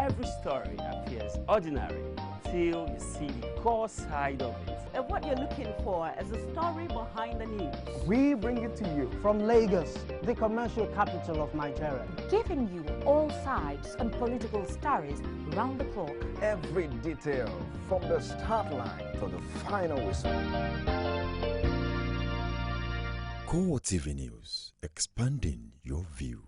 every story appears ordinary till you see the core side of it. And what you're looking for is the story behind the news. We bring it to you from Lagos, the commercial capital of Nigeria. Giving you all sides and political stories round the clock. Every detail from the start line to the final whistle. CoreTV News, expanding your view.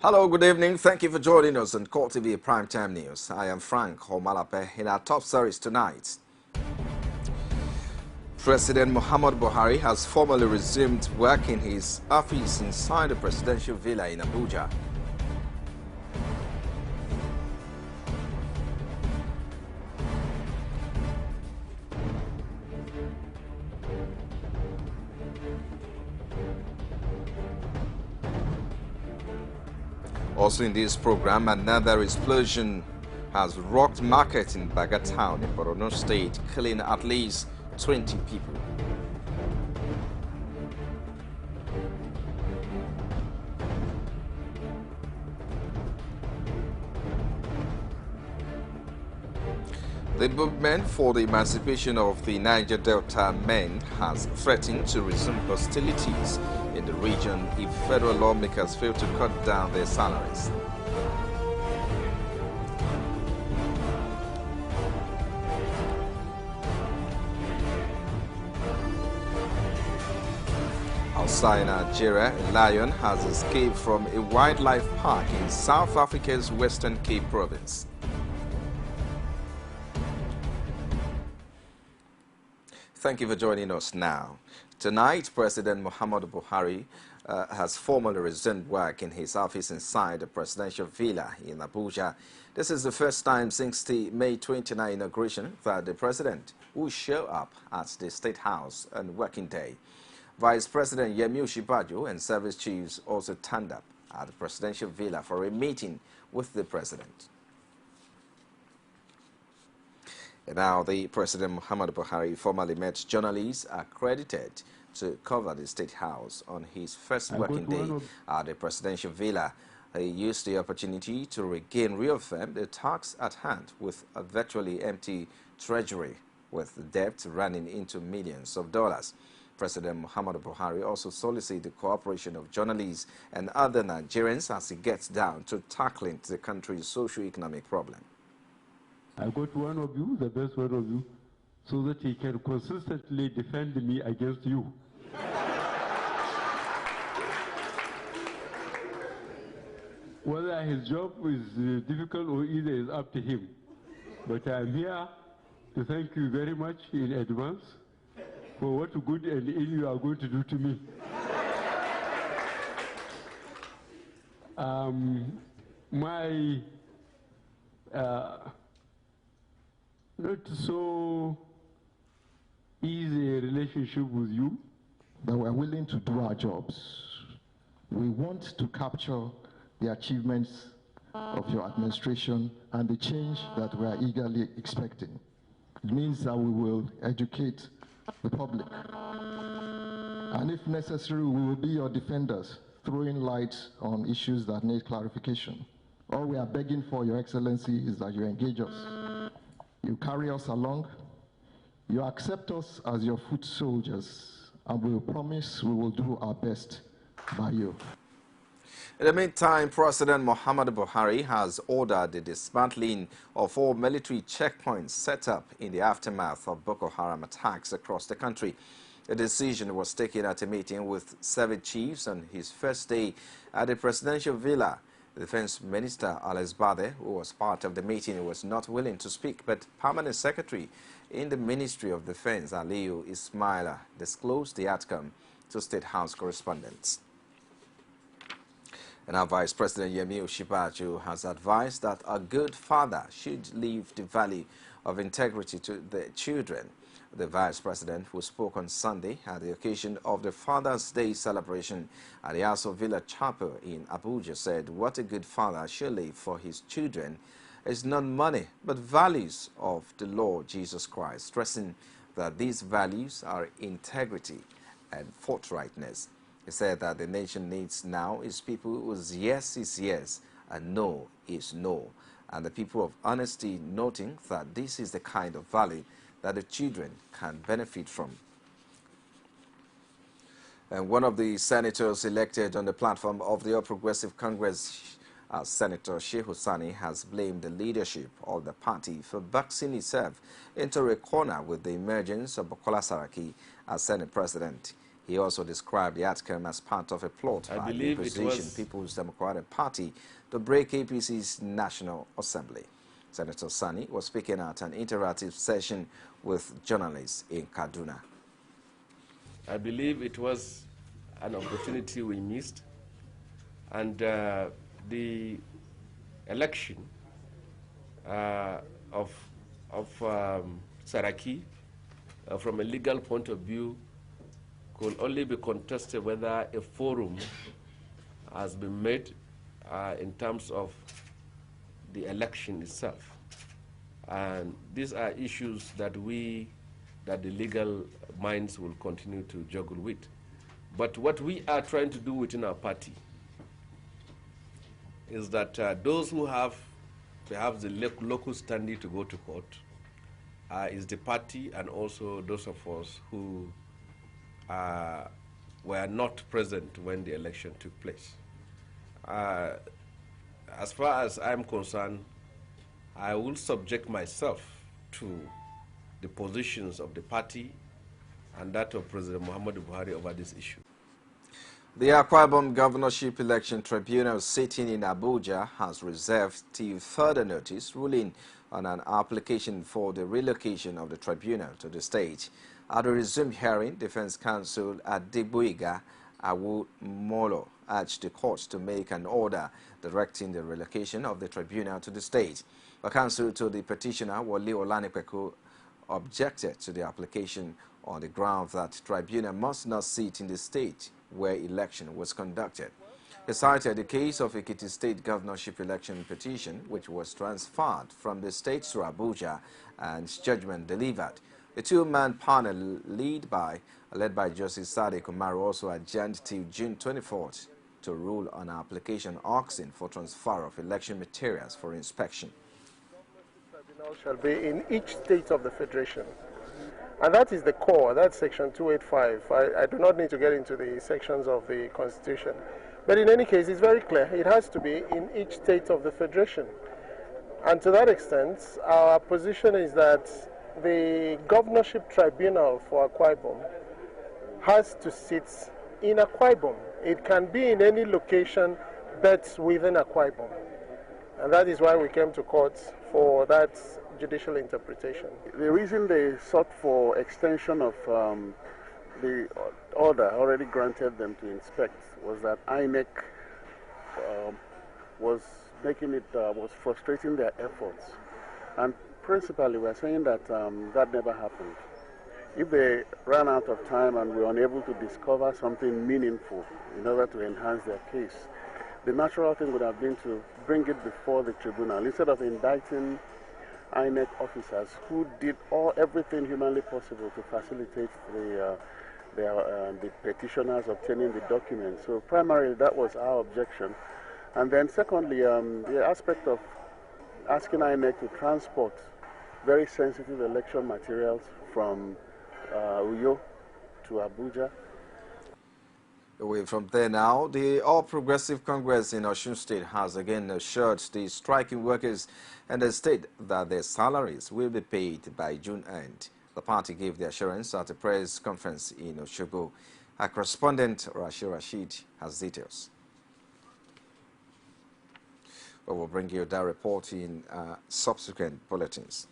Hello, good evening. Thank you for joining us on CoreTV Primetime News. I am Frank Homalape. In our top stories tonight, President Muhammadu Buhari has formally resumed work in his office inside the presidential villa in Abuja. Also in this program, another explosion has rocked market in Baga town in Borno State, killing at least 20 people. The movement for the emancipation of the Niger Delta men has threatened to resume hostilities in the region if federal lawmakers fail to cut down their salaries. Outside Nigeria, a lion has escaped from a wildlife park in South Africa's Western Cape province. Thank you for joining us now. Tonight, President Muhammadu Buhari has formally resumed work in his office inside the presidential villa in Abuja. This is the first time since the May 29 inauguration that the president will show up at the State House on working day. Vice President Yemi Osinbajo and service chiefs also turned up at the presidential villa for a meeting with the president. And now, the President Muhammadu Buhari formally met journalists accredited to cover the State House on his first working day at the presidential villa. He used the opportunity to reaffirm the tasks at hand with a virtually empty treasury, with debt running into millions of dollars. President Muhammadu Buhari also solicited the cooperation of journalists and other Nigerians as he gets down to tackling the country's socio-economic problem. I got one of you, the best one of you, so that he can consistently defend me against you. Whether his job is difficult or easy is up to him. But I'm here to thank you very much in advance for what good and ill you are going to do to me. My not so easy relationship with you, but we're willing to do our jobs. We want to capture the achievements of your administration and the change that we are eagerly expecting. It means that we will educate the public. And if necessary, we will be your defenders, throwing light on issues that need clarification. All we are begging for, Your Excellency, is that you engage us. You carry us along, you accept us as your foot soldiers, and we will promise we will do our best by you. In the meantime, President Muhammadu Buhari has ordered the dismantling of all military checkpoints set up in the aftermath of Boko Haram attacks across the country. The decision was taken at a meeting with service chiefs on his first day at the presidential villa. The Defense Minister Alex Bade, who was part of the meeting, was not willing to speak, but Permanent Secretary in the Ministry of Defense, Aliyu Ismaila, disclosed the outcome to State House correspondents. And our Vice President Yemi Osinbajo has advised that a good father should leave the value of integrity to their children. The Vice President, who spoke on Sunday at the occasion of the Father's Day celebration at the Aso Villa Chapel in Abuja, said what a good father should leave for his children is not money, but values of the Lord Jesus Christ, stressing that these values are integrity and forthrightness. He said that the nation needs now is people whose yes is yes and no is no, and the people of honesty, noting that this is the kind of value that the children can benefit from. And one of the senators elected on the platform of the All Progressive Congress, Senator Sheikh Hussaini, has blamed the leadership of the party for boxing itself into a corner with the emergence of Bukola Saraki as Senate President. He also described the outcome as part of a plot by the opposition People's Democratic Party to break APC's National Assembly. Senator Sani was speaking at an interactive session with journalists in Kaduna. I believe it was an opportunity we missed, and the election of Saraki, from a legal point of view, could only be contested whether a forum has been made in terms of the election itself. And these are issues that the legal minds will continue to juggle with. But what we are trying to do within our party is that those who have perhaps the local standing to go to court is the party, and also those of us who were not present when the election took place. As far as I'm concerned, I will subject myself to the positions of the party and that of President Muhammadu Buhari over this issue. The Akwa Ibom Governorship Election Tribunal sitting in Abuja has reserved till further notice ruling on an application for the relocation of the tribunal to the state. At the resumed hearing, Defense Counsel Adegboyega Awomolo urged the court to make an order directing the relocation of the tribunal to the state. The counsel to the petitioner, Wole Olanipekun, objected to the application on the ground that tribunal must not sit in the state where election was conducted. He cited the case of Ekiti State governorship election petition, which was transferred from the state to Abuja and its judgment delivered. The two-man panel led by Justice Sadiq Umaru also adjourned till June 24th to rule on an application asking for transfer of election materials for inspection. Tribunal shall be in each state of the Federation. And that is the core, that's section 285. I do not need to get into the sections of the Constitution. But in any case, it's very clear. It has to be in each state of the Federation. And to that extent, our position is that the governorship tribunal for Akwa Ibom has to sit in Akwa Ibom. It can be in any location but within Akwa Ibom. And that is why we came to court for that judicial interpretation. The reason they sought for extension of the order already granted them to inspect was that INEC was frustrating their efforts. And principally, we're saying that that never happened. If they ran out of time and were unable to discover something meaningful in order to enhance their case, the natural thing would have been to bring it before the tribunal instead of indicting INEC officers who did everything humanly possible to facilitate the petitioners obtaining the documents. So primarily that was our objection. And then secondly, the aspect of asking INEC to transport very sensitive election materials from Uyo to Abuja. Away from there now, the All Progressive Congress in Osun State has again assured the striking workers in the state that their salaries will be paid by June end. The party gave the assurance at a press conference in Osogbo. Our correspondent Rashid has details. We will bring you that report in subsequent bulletins.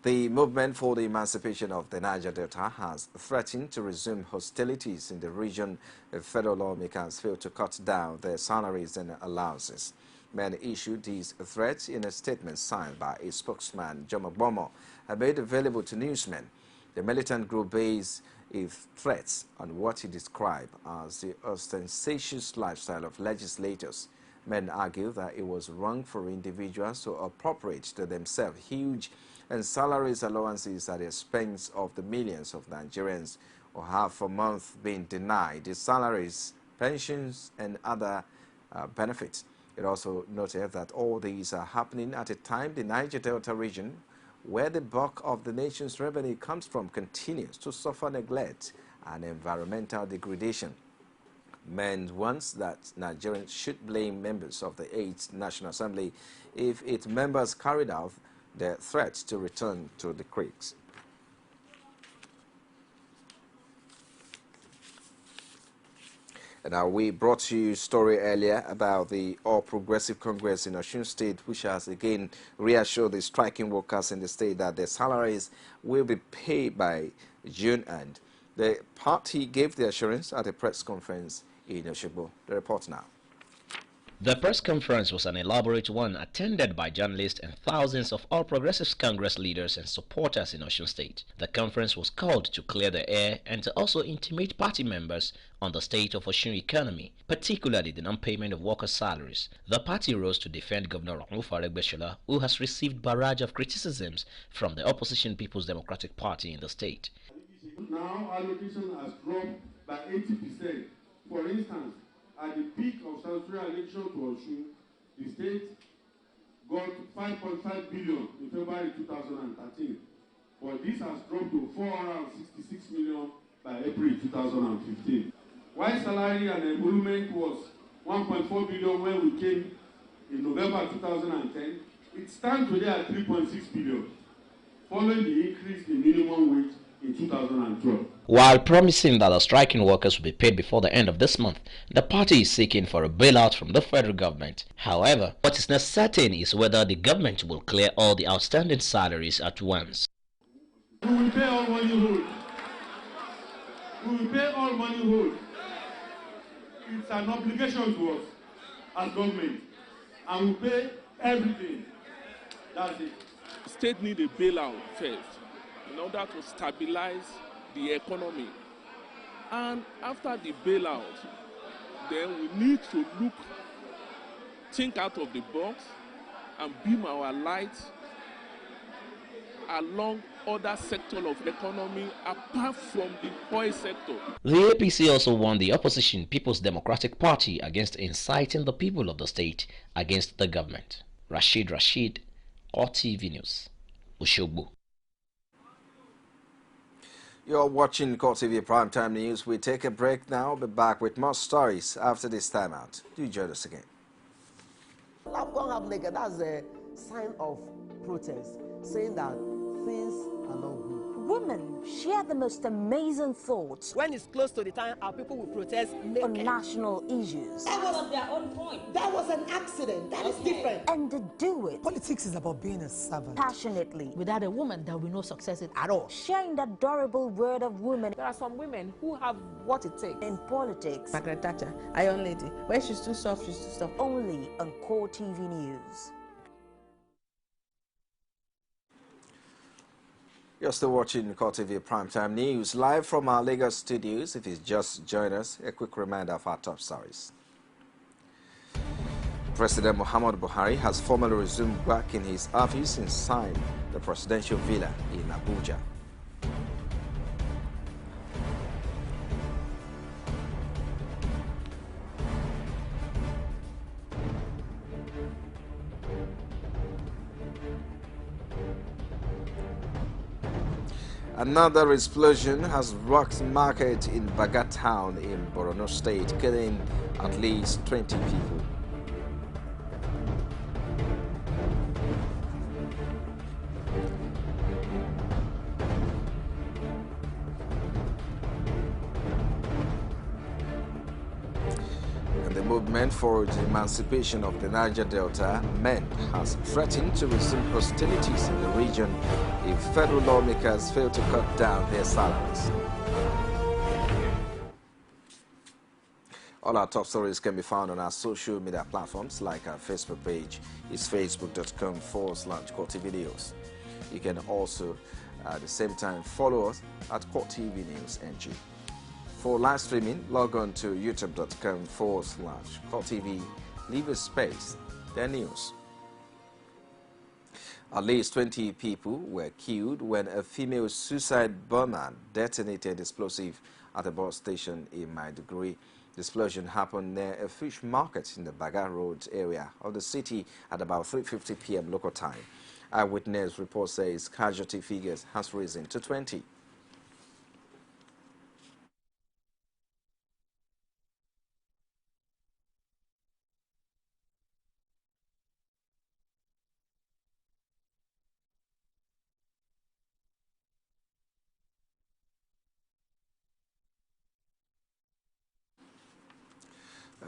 The movement for the emancipation of the Niger Delta has threatened to resume hostilities in the region if federal lawmakers fail to cut down their salaries and allowances. Men issued these threats in a statement signed by a spokesman, Jomo Bomo, and made available to newsmen. The militant group based its threats on what he described as the ostentatious lifestyle of legislators Men argue that it was wrong for individuals to appropriate to themselves huge and salaries allowances at the expense of the millions of Nigerians who have for months been denied the salaries, pensions, and other benefits. It also noted that all these are happening at a time the Niger Delta region, where the bulk of the nation's revenue comes from, continues to suffer neglect and environmental degradation. Men wants that Nigerians should blame members of the 8th National Assembly if its members carried out their threats to return to the creeks. And now we brought you a story earlier about the All Progressive Congress in Osun State, which has again reassured the striking workers in the state that their salaries will be paid by June end. The party gave the assurance at a press conference in Osogbo. The report now. The press conference was an elaborate one attended by journalists and thousands of All Progressives Congress leaders and supporters in Osun State. The conference was called to clear the air and to also intimate party members on the state of Osun economy, particularly the non-payment of workers' salaries. The party rose to defend Governor Aregbesola, who has received barrage of criticisms from the opposition People's Democratic Party in the state. Now allocation has dropped by 80%. For instance, at the peak of statutory allocation to Osun, the state got 5.5 billion in February 2013, but this has dropped to 466 million by April 2015. While salary and emolument was 1.4 billion when we came in November 2010, it stands today at 3.6 billion, following the increase in minimum wage in 2012. While promising that the striking workers will be paid before the end of this month, the party is seeking for a bailout from the federal government. However, what is not certain is whether the government will clear all the outstanding salaries at once. We will pay all money owed. We will pay all money owed. It's an obligation to us as government, and we pay everything. That's it. State need a bailout first in order to stabilize the economy, and after the bailout, then we need to think out of the box and beam our light along other sectors of economy apart from the oil sector. The APC also warned the opposition People's Democratic Party against inciting the people of the state against the government. Rashid, CoreTV News, Osogbo. You're watching CoreTV Primetime News. We take a break now. We'll be back with more stories after this time out. Do join us again. That's a sign of protest, saying that things are not good. Women share the most amazing thoughts When it's close to the time, our people will protest on national issues. That was their own point. That was an accident. That is different. And they do it Politics is about being a servant. passionately, Without a woman, there will be no success at all. sharing the adorable word of women There are some women who have what it takes. in politics. Margaret Thatcher, Iron Lady. When she's too soft, she's too soft. Only on CoreTV News. You're still watching CoreTV Primetime News, live from our Lagos studios. If you just joined us, a quick reminder of our top stories. President Muhammadu Buhari has formally resumed back in his office inside the presidential villa in Abuja. Another explosion has rocked market in Baga town in Borno State, killing at least 20 people. And the movement for the emancipation of the Niger Delta men has threatened to resume hostilities in the region if federal lawmakers fail to cut down their salaries. All our top stories can be found on our social media platforms, like our Facebook page is facebook.com/CoreTV News. You can also, at the same time, follow us at CoreTV News NG. For live streaming, log on to youtube.com/CoreTV living space. Their news. At least 20 people were killed when a female suicide bomber detonated explosive at a bus station in Maiduguri. The explosion happened near a fish market in the Baga Road area of the city at about 3:50 p.m. local time. Eyewitness report says casualty figures has risen to 20.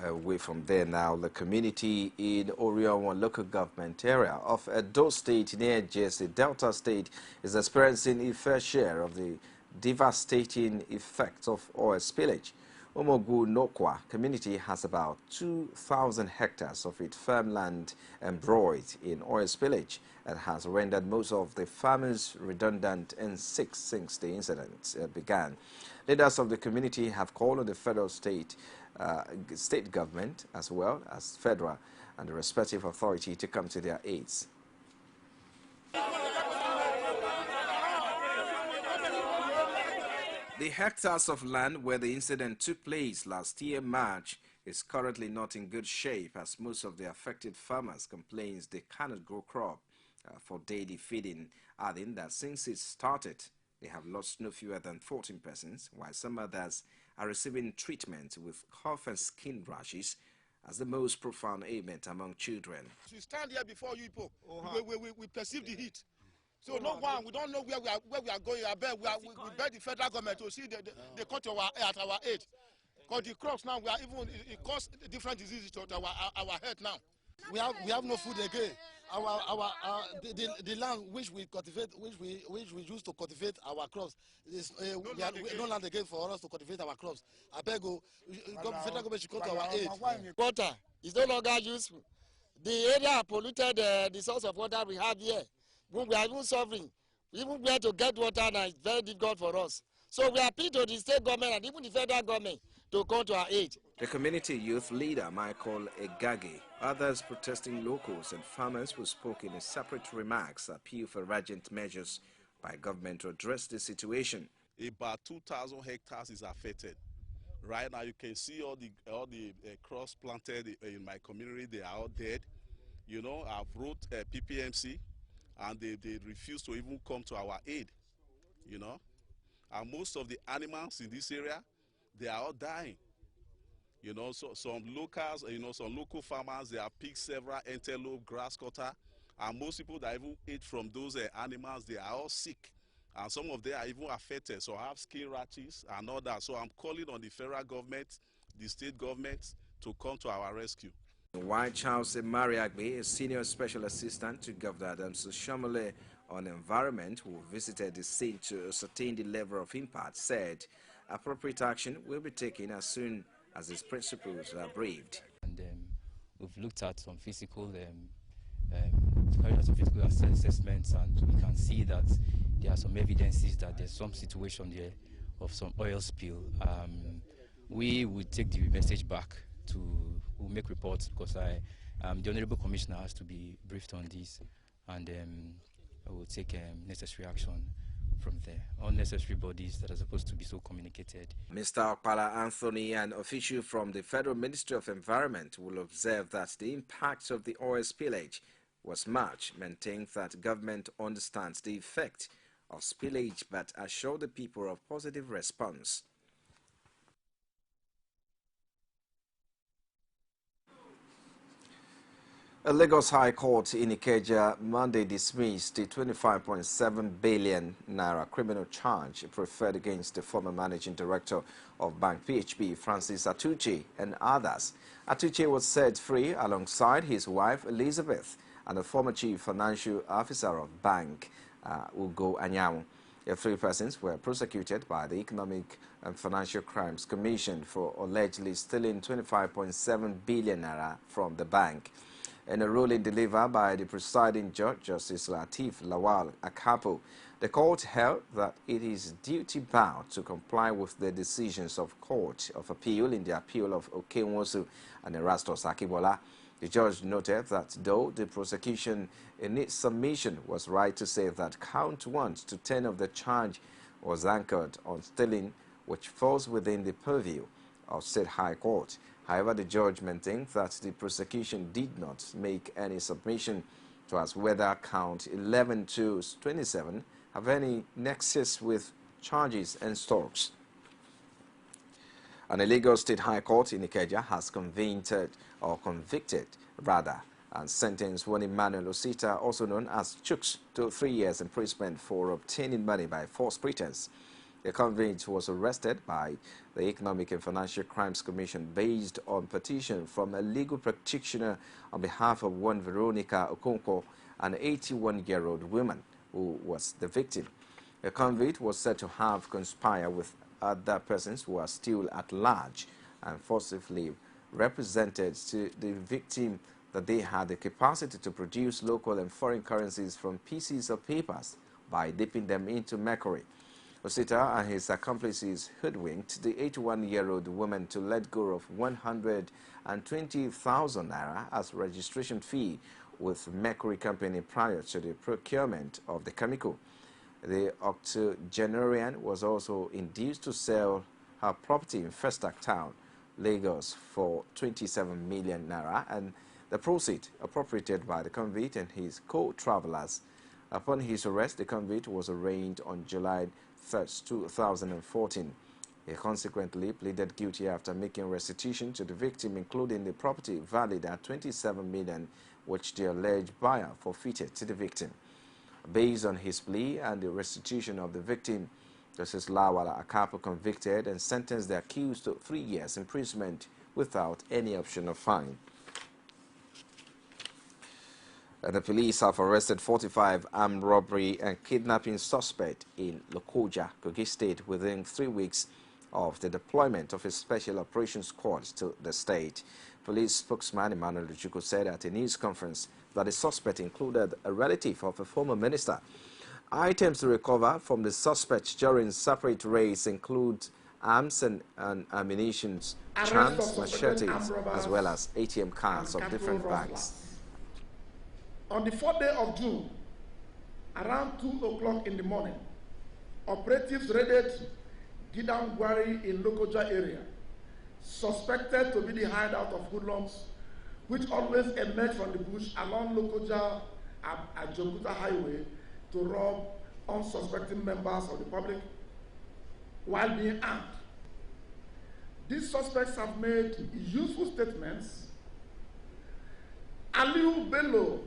Away from there now, the community in Orion local government area of Edo State near Jesse Delta State is experiencing a fair share of the devastating effects of oil spillage. Omogu Nokwa community has about 2,000 hectares of its farmland embroiled in oil spillage and has rendered most of the farmers redundant and sick since the incident began. Leaders of the community have called on the federal state government as well as federal and the respective authority to come to their aids. The hectares of land where the incident took place last year March is currently not in good shape, as most of the affected farmers complain they cannot grow crop for daily feeding, adding that since it started they have lost no fewer than 14 persons, while some others are receiving treatment with cough and skin rashes as the most profound ailment among children. We stand here before you people. We perceive the heat. So no one, we don't know where we are going. We beg the federal government to see they cut at our aid. Because the crops now, it causes different diseases to our head now. We have no food again. The land which we cultivate, which we use to cultivate our crops, is no land again for us to cultivate our crops. I beg you, federal government should come to our aid. Water is no longer useful. The area polluted, the source of water we have here. We are even suffering. Even where to get water now is very difficult for us. So we appeal to the state government and even the federal government to come to our aid. The community youth leader, Michael Egage, others protesting locals and farmers who spoke in separate remarks appeal for urgent measures by government to address the situation. About 2,000 hectares is affected. Right now you can see all the crops planted in my community, they are all dead. You know, I've wrote PPMC and they refuse to even come to our aid, you know. And most of the animals in this area, they are all dying. You know, so some locals, you know, some local farmers, they have picked several antelope, grass cutter, and most people that even eat from those animals, they are all sick. And some of them are even affected, so have skin rashes and all that. So I'm calling on the federal government, the state government, to come to our rescue. White Charles Mariagbe, a senior special assistant to Governor Adams Shomole on environment, who visited the scene to ascertain the level of impact, said appropriate action will be taken as soon as its principles are briefed. And we've looked at some physical assessments, and we can see that there are some evidences that there's some situation there of some oil spill. We will take the message back we'll make reports, because the Honorable Commissioner has to be briefed on this, and we'll take necessary action from there. Unnecessary bodies that are supposed to be so communicated. Mr. Okpala Anthony, an official from the Federal Ministry of Environment, will observe that the impact of the oil spillage was much, maintains that government understands the effect of spillage but assure the people of positive response. A Lagos High Court in Ikeja Monday dismissed the 25.7 billion naira criminal charge preferred against the former managing director of Bank PHB, Francis Atuche, and others. Atuche was set free alongside his wife, Elizabeth, and the former chief financial officer of Bank, Ugo Anyanwu. The three persons were prosecuted by the Economic and Financial Crimes Commission for allegedly stealing 25.7 billion naira from the bank. In a ruling delivered by the presiding judge, Justice Lateef Lawal Akapo, the court held that it is duty-bound to comply with the decisions of Court of Appeal in the appeal of Okenwosu and Erastus Akibola. The judge noted that though the prosecution in its submission was right to say that count 1 to 10 of the charge was anchored on stealing, which falls within the purview of State High Court. However, the judge maintained that the prosecution did not make any submission to ask whether count 11 to 27 have any nexus with charges and stocks. An illegal State High Court in Ikeja has convicted and sentenced one Emmanuel Osita, also known as Chooks, to 3 years imprisonment for obtaining money by false pretense. The convict was arrested by the Economic and Financial Crimes Commission based on petition from a legal practitioner on behalf of one Veronica Okonkwo, an 81-year-old woman who was the victim. The convict was said to have conspired with other persons who are still at large and forcibly represented to the victim that they had the capacity to produce local and foreign currencies from pieces of papers by dipping them into mercury. Osita and his accomplices hoodwinked the 81-year-old woman to let go of 120,000 naira as registration fee with Mercury Company prior to the procurement of the chemical. The octogenarian was also induced to sell her property in Festac Town, Lagos, for 27 million naira, and the proceeds appropriated by the convict and his co-travelers. Upon his arrest, the convict was arraigned on July 3, 2014. He consequently pleaded guilty after making restitution to the victim, including the property valued at 27 million, which the alleged buyer forfeited to the victim. Based on his plea and the restitution of the victim, Justice Lawala Akapo convicted and sentenced the accused to 3 years imprisonment without any option of fine. The police have arrested 45 armed robbery and kidnapping suspects in Lokoja, Kogi State, within 3 weeks of the deployment of a special operations squad to the state. Police spokesman Emmanuel Ujuku said at a news conference that the suspect included a relative of a former minister. Items to recover from the suspects during separate raids include arms and ammunition, charms, machetes, as well as ATM cards of different banks. On the 4th day of June, around 2 o'clock in the morning, operatives raided Gidam Gwari in Lokoja area, suspected to be the hideout of hoodlums, which always emerge from the bush along Lokoja Ajokuta Highway to rob unsuspecting members of the public while being armed. These suspects have made useful statements. Aliu Bello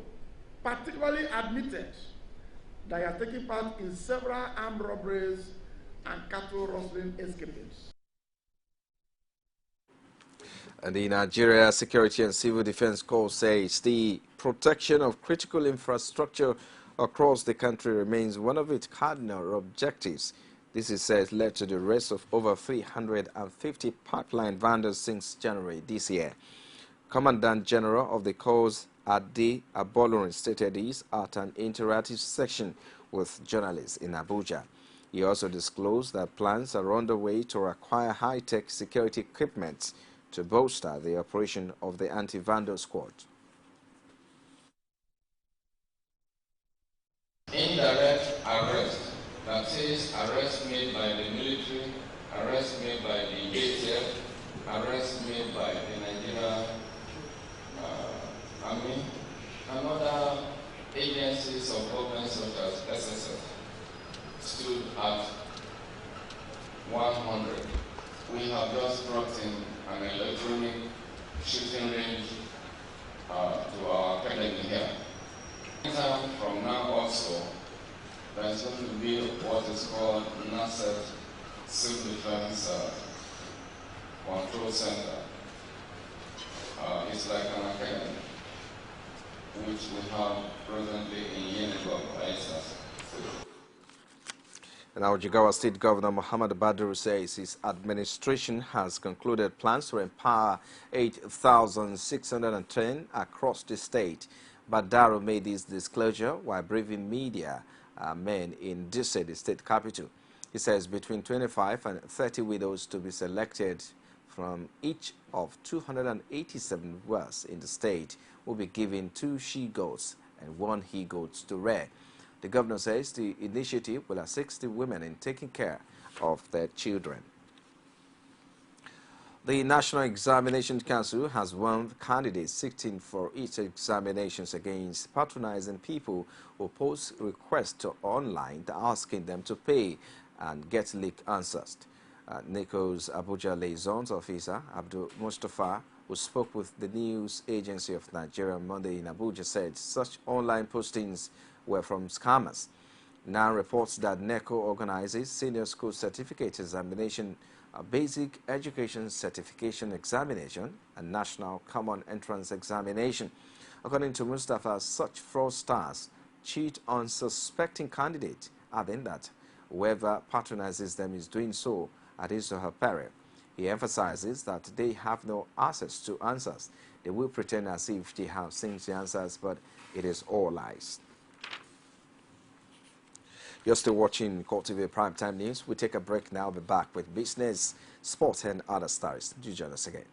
particularly admitted that he has taken part in several armed robberies and cattle rustling escapades. And the Nigeria Security and Civil Defense Corps says the protection of critical infrastructure across the country remains one of its cardinal objectives. This, it says, led to the arrest of over 350 pipeline vendors since January this year. Commandant General of the Corps Ade Abolorin stated this at an interactive session with journalists in Abuja. He also disclosed that plans are underway to acquire high-tech security equipment to bolster the operation of the anti-vandal squad. Indirect arrest, that is, arrest made by the military, arrest made by the ATF, arrest made by the Nigeria Army, and other agencies of government such as SSF, stood at 100. We have just brought in an electronic shooting range to our academy here. From now also, there is going to be what is called NASET Civil Defense Control Center. It's like an academy, which we have presently in Yenagoa, for instance. Now, Jigawa State Governor Muhammad Badru says his administration has concluded plans to empower 8,610 across the state. Badru made this disclosure while briefing media men in Disse, the state capital. He says between 25 and 30 widows to be selected from each of 287 wells in the state will be given 2 she-goats and 1 he-goat to rear. The governor says the initiative will assist the women in taking care of their children. The National Examination Council has warned candidates sitting for its examinations against patronizing people who post requests online asking them to pay and get leaked answers. NECO's Abuja Liaisons Officer, Abdul Mustafa, who spoke with the News Agency of Nigeria on Monday in Abuja, said such online postings were from scammers. Now reports that NECO organizes senior school certificate examination, a basic education certification examination, and national common entrance examination. According to Mustafa, such fraudsters cheat on suspecting candidates, adding that whoever patronizes them is doing so at his or her peril. He emphasizes that they have no access to answers. They will pretend as if they have seen the answers, but it is all lies. You're still watching CoreTV Primetime News. We take a break now. We'll be back with business, sports, and other stories. Do join us again.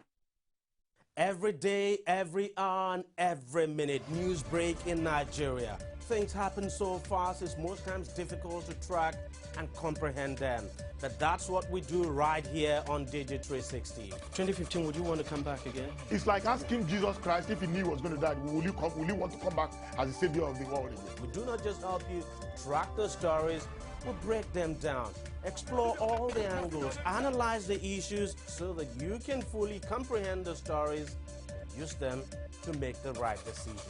Every day, every hour, and every minute, news break in Nigeria. Things happen so fast, it's most times difficult to track and comprehend them. But that's what we do right here on Digit 360. 2015, would you want to come back again? It's like asking Jesus Christ if he knew he was going to die, will you want to come back as the savior of the world again? We do not just help you track the stories, we break them down, explore all the angles, analyze the issues so that you can fully comprehend the stories and use them to make the right decisions.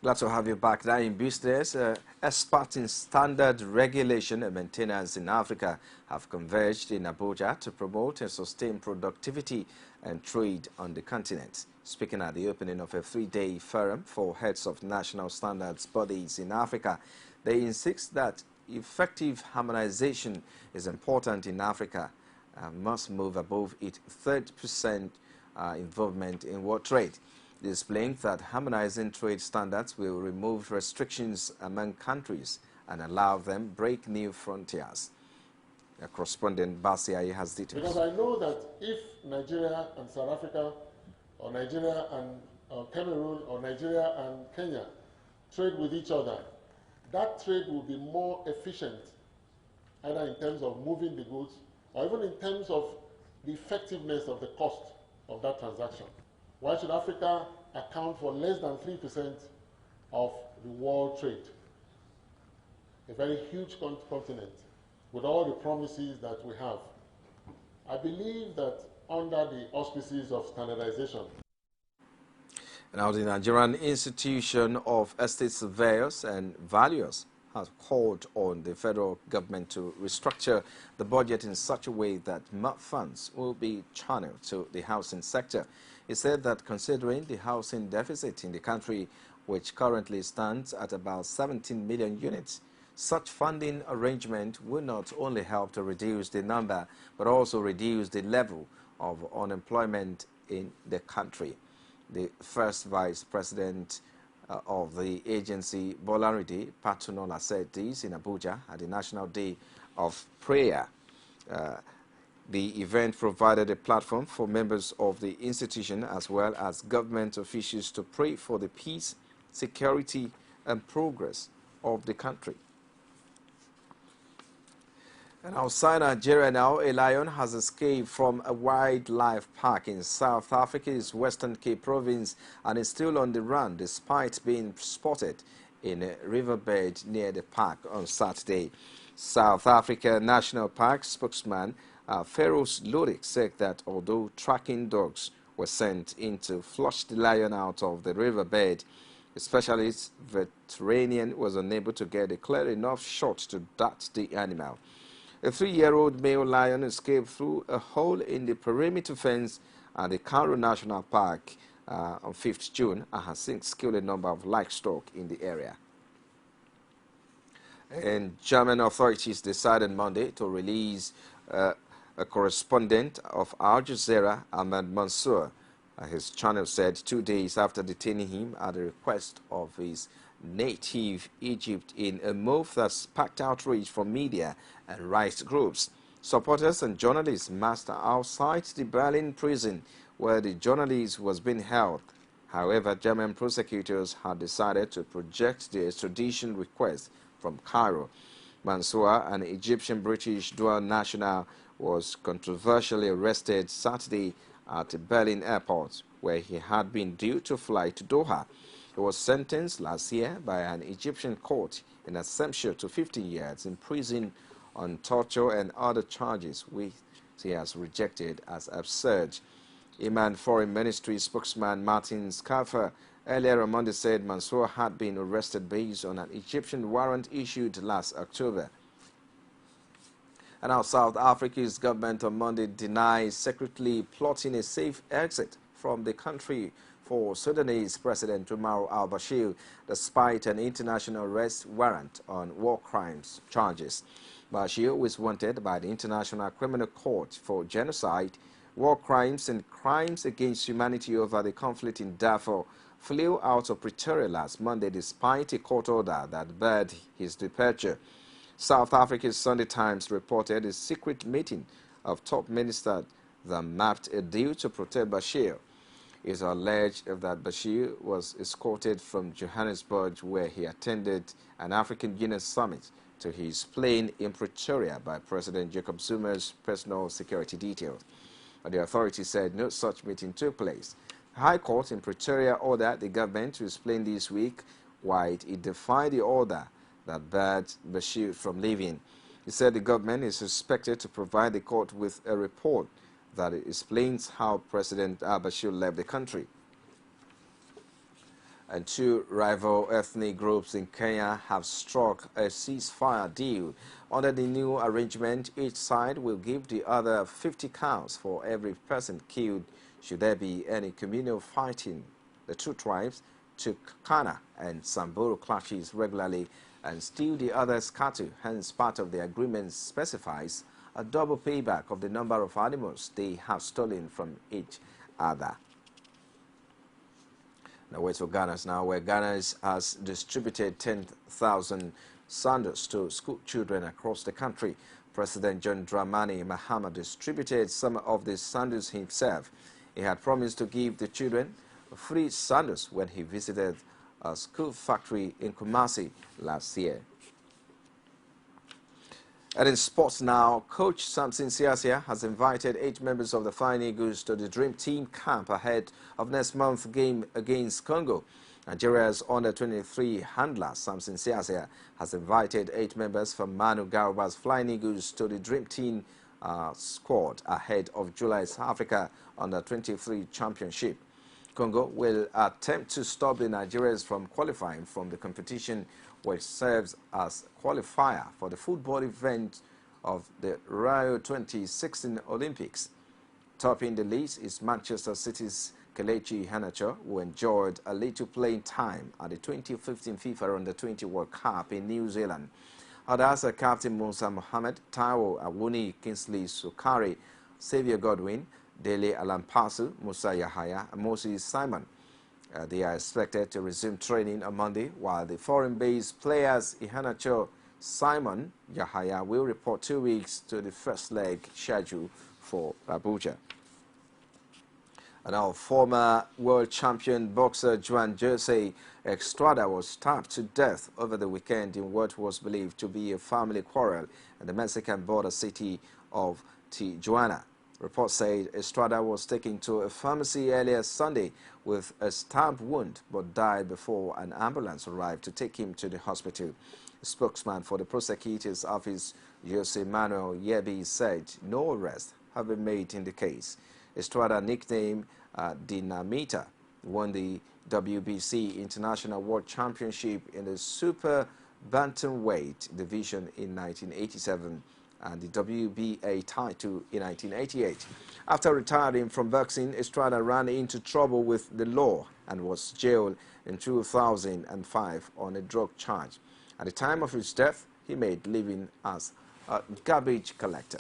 Glad to have you back now in business. Experts in standard regulation and maintenance in Africa have converged in Abuja to promote and sustain productivity and trade on the continent. Speaking at the opening of a 3-day forum for heads of national standards bodies in Africa, they insist that effective harmonization is important in Africa and must move above its 30% involvement in world trade. Displaying that harmonizing trade standards will remove restrictions among countries and allow them break new frontiers. A correspondent Basiai has details. Because I know that if Nigeria and South Africa, or Nigeria and Cameroon, or Nigeria and Kenya trade with each other, that trade will be more efficient, either in terms of moving the goods, or even in terms of the effectiveness of the cost of that transaction. Why should Africa account for less than 3% of the world trade? A very huge continent with all the promises that we have. I believe that under the auspices of standardization. Now, the Nigerian Institution of Estate Surveyors and Valuers has called on the federal government to restructure the budget in such a way that more funds will be channeled to the housing sector. He said that considering the housing deficit in the country, which currently stands at about 17 million units, such funding arrangement will not only help to reduce the number, but also reduce the level of unemployment in the country. The first vice president of the agency, Bolaride Patunola, said this in Abuja at the National Day of Prayer. The event provided a platform for members of the institution as well as government officials to pray for the peace, security, and progress of the country. And outside Nigeria now, a lion has escaped from a wildlife park in South Africa's Western Cape province and is still on the run despite being spotted in a riverbed near the park on Saturday. South Africa National Park spokesman Feroz Lurik said that although tracking dogs were sent in to flush the lion out of the riverbed, a specialist veterinarian was unable to get a clear enough shot to dart the animal. A 3-year-old male lion escaped through a hole in the perimeter fence at the Karoo National Park on 5th June and has since killed a number of livestock in the area. And German authorities decided Monday to release a correspondent of Al Jazeera, Ahmed Mansour. His channel said 2 days after detaining him at the request of his native Egypt in a move that sparked outrage from media and rights groups. Supporters and journalists massed outside the Berlin prison where the journalist was being held. However, German prosecutors had decided to project the extradition request from Cairo. Mansour, an Egyptian-British dual national, was controversially arrested Saturday at Berlin airport, where he had been due to fly to Doha. He was sentenced last year by an Egyptian court in absentia to 15 years in prison on torture and other charges, which he has rejected as absurd. Iman Foreign Ministry spokesman Martin Scaffer earlier on Monday said Mansour had been arrested based on an Egyptian warrant issued last October. And now South Africa's government on Monday denied secretly plotting a safe exit from the country for Sudanese President Omar al-Bashir, despite an international arrest warrant on war crimes charges. Bashir was wanted by the International Criminal Court for genocide, war crimes and crimes against humanity over the conflict in Darfur, flew out of Pretoria last Monday despite a court order that barred his departure. South Africa's Sunday Times reported a secret meeting of top ministers that mapped a deal to protect Bashir. It is alleged that Bashir was escorted from Johannesburg, where he attended an African Union summit, to his plane in Pretoria by President Jacob Zuma's personal security details. But the authorities said no such meeting took place. The High Court in Pretoria ordered the government to explain this week why it defied the order that barred Bashir from leaving. He said the government is expected to provide the court with a report that explains how President al-Bashir left the country. And two rival ethnic groups in Kenya have struck a ceasefire deal. Under the new arrangement, each side will give the other 50 cows for every person killed should there be any communal fighting. The two tribes took Kana and Samburu clashes regularly and steal the other's cattle. Hence, part of the agreement specifies a double payback of the number of animals they have stolen from each other. Now wait for Ghana's now, where Ghana has distributed 10,000 sandals to school children across the country. President John Dramani Mahama distributed some of the sandals himself. He had promised to give the children free sandals when he visited a school factory in Kumasi last year. And in sports now, Coach Samson Siasia has invited 8 members of the Flying Eagles to the Dream Team camp ahead of next month's game against Congo. Nigeria's under-23 handler Samson Siasia has invited 8 members from Manu Garba's Flying Eagles to the Dream Team squad ahead of July's Africa under-23 championship. Congo will attempt to stop the Nigerians from qualifying from the competition, which serves as qualifier for the football event of the Rio 2016 Olympics. Topping the list is Manchester City's Kelechi Iheanacho, who enjoyed a little playing time at the 2015 FIFA Under-20 World Cup in New Zealand. Others are Captain Musa Mohammed, Taiwo Awuni, Kingsley Sukari, Xavier Godwin, Dele Alampasu, Musa Yahaya, and Moses Simon. They are expected to resume training on Monday, while the foreign-based players Iheanacho, Simon, Yahaya will report 2 weeks to the first leg schedule for Abuja. And our former world champion boxer Juan Jose Estrada was stabbed to death over the weekend in what was believed to be a family quarrel in the Mexican border city of Tijuana. Reports said Estrada was taken to a pharmacy earlier Sunday with a stab wound but died before an ambulance arrived to take him to the hospital. A spokesman for the prosecutor's office, Jose Manuel Yebi, said no arrests have been made in the case. Estrada, nicknamed Dinamita, won the WBC International World Championship in the Super Bantamweight division in 1987. And the WBA title in 1988. After retiring from boxing, Estrada ran into trouble with the law and was jailed in 2005 on a drug charge. At the time of his death, he made living as a garbage collector.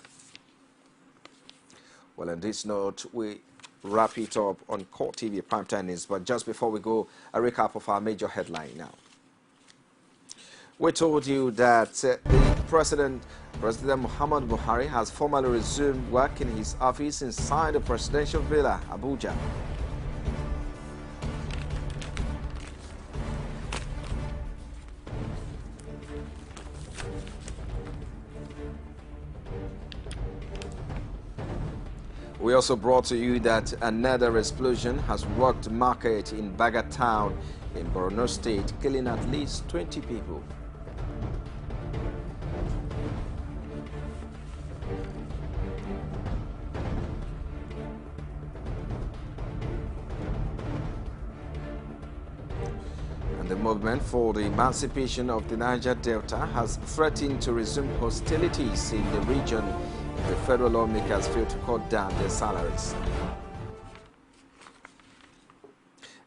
Well, on this note, we wrap it up on CoreTV Primetime News. But just before we go, a recap of our major headline now. We told you that President Muhammad Buhari has formally resumed work in his office inside the presidential villa, Abuja. We also brought to you that another explosion has rocked market in Baga town in Borno State, killing at least 20 people. The movement for the emancipation of the Niger Delta has threatened to resume hostilities in the region if the federal lawmakers fail to cut down their salaries.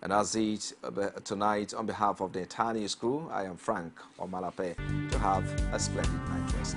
And that's it tonight. On behalf of the entire news crew, I am Frank Omalape. To have a splendid night rest.